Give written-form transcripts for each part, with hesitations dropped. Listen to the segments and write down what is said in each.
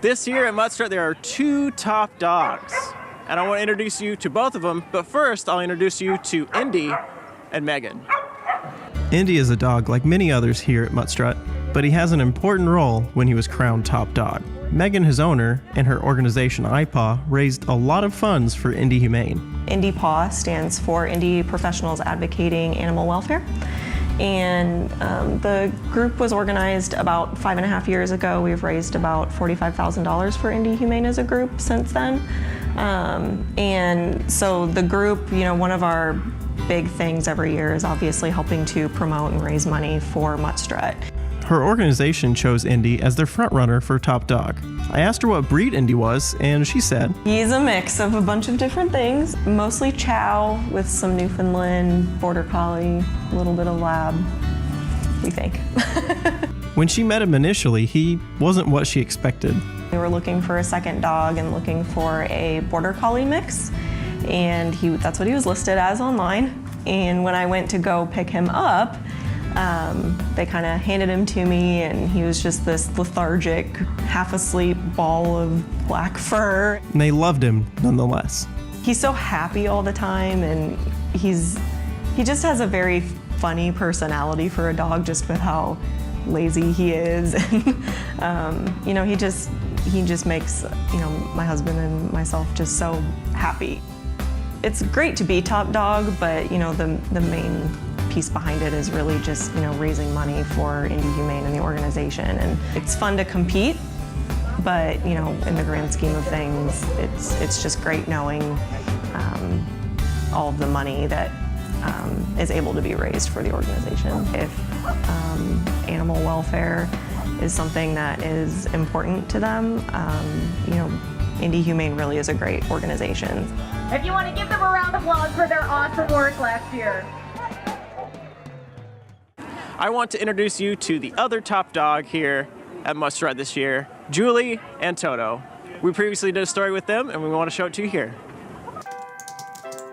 This year at Mutt Strut, there are 2 top dogs, and I want to introduce you to both of them, but first I'll introduce you to Indy and Megan. Indy is a dog like many others here at Mutt Strut, but he has an important role when he was crowned top dog. Megan, his owner, and her organization IPAW raised a lot of funds for IndyHumane. IndyPaw stands for Indy Professionals Advocating Animal Welfare. And the group was organized about 5.5 years ago. We've raised about $45,000 for IndyHumane as a group since then. And so the group, one of our big things every year is obviously helping to promote and raise money for Mutt Strut. Her organization chose Indy as their front runner for top dog. I asked her what breed Indy was, and she said, He's a mix of a bunch of different things, mostly chow with some Newfoundland, Border Collie, a little bit of Lab, we think. When she met him initially, he wasn't what she expected. We were looking for a second dog and looking for a Border Collie mix, and that's what he was listed as online. And when I went to go pick him up, they kind of handed him to me, and he was just this lethargic, half-asleep ball of black fur. And they loved him nonetheless. He's so happy all the time, and he just has a very funny personality for a dog, just with how lazy he is. And he just makes my husband and myself just so happy. It's great to be top dog, but the main piece behind it is really just raising money for IndyHumane and the organization. And it's fun to compete, but in the grand scheme of things, it's just great knowing all of the money that is able to be raised for the organization. If animal welfare is something that is important to them, IndyHumane really is a great organization. If you want to give them a round of applause for their awesome work last year. I want to introduce you to the other top dog here at Mutt Strut this year, Julie and Toto. We previously did a story with them, and we want to show it to you here.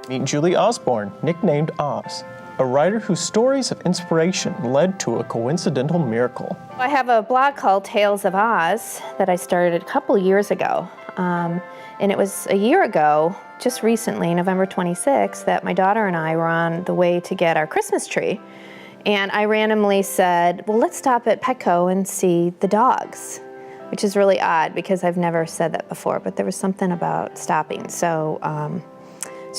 Meet Julie Osborne, nicknamed Oz, a writer whose stories of inspiration led to a coincidental miracle. I have a blog called Tales of Oz that I started a couple years ago. And it was a year ago, just recently, November 26th, that my daughter and I were on the way to get our Christmas tree. And I randomly said, well, let's stop at Petco and see the dogs, which is really odd because I've never said that before, but there was something about stopping. So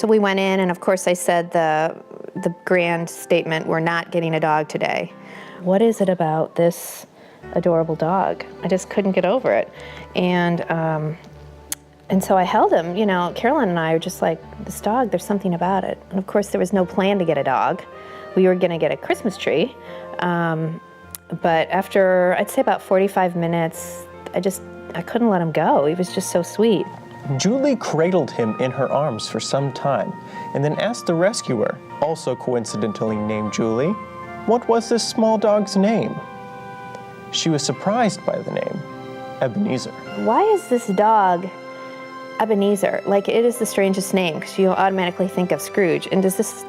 we went in, and of course I said the grand statement, we're not getting a dog today. What is it about this adorable dog? I just couldn't get over it. And so I held him. Carolyn and I were just like, this dog, there's something about it. And of course there was no plan to get a dog. We were gonna get a Christmas tree. But after, I'd say about 45 minutes, I couldn't let him go. He was just so sweet. Julie cradled him in her arms for some time and then asked the rescuer, also coincidentally named Julie, what was this small dog's name? She was surprised by the name, Ebenezer. Why is this dog Ebenezer? Like, it is the strangest name because you automatically think of Scrooge. And does this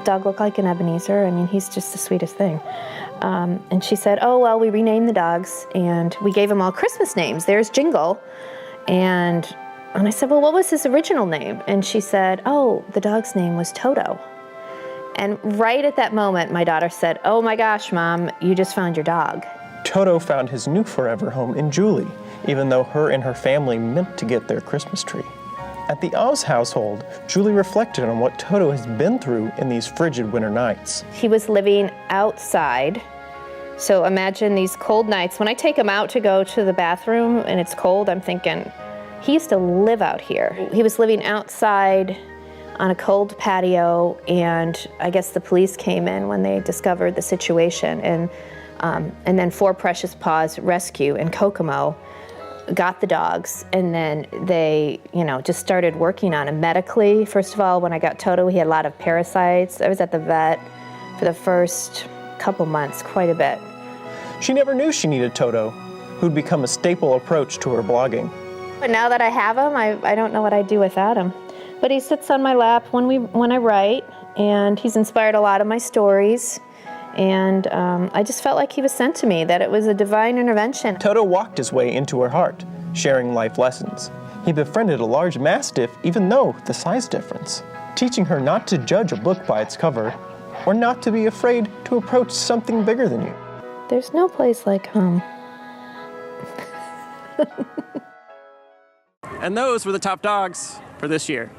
dog look like an Ebenezer? I mean, he's just the sweetest thing. And she said, oh, well, we renamed the dogs and we gave them all Christmas names. There's Jingle. And I said, well, what was his original name? And she said, oh, the dog's name was Toto. And right at that moment, my daughter said, oh my gosh, Mom, you just found your dog. Toto found his new forever home in Julie, even though her and her family meant to get their Christmas tree. At the Oz household, Julie reflected on what Toto has been through in these frigid winter nights. He was living outside. So imagine these cold nights. When I take him out to go to the bathroom and it's cold, I'm thinking, he used to live out here. He was living outside on a cold patio, and I guess the police came in when they discovered the situation. And then For Precious Paws Rescue in Kokomo got the dogs, and then they, just started working on him medically. First of all, when I got Toto, he had a lot of parasites. I was at the vet for the first couple months, quite a bit. She never knew she needed Toto, who'd become a staple approach to her blogging. But now that I have him, I don't know what I'd do without him. But he sits on my lap when I write, and he's inspired a lot of my stories. And I just felt like he was sent to me, that it was a divine intervention. Toto walked his way into her heart, sharing life lessons. He befriended a large mastiff even though the size difference, teaching her not to judge a book by its cover or not to be afraid to approach something bigger than you. There's no place like home. And those were the top dogs for this year.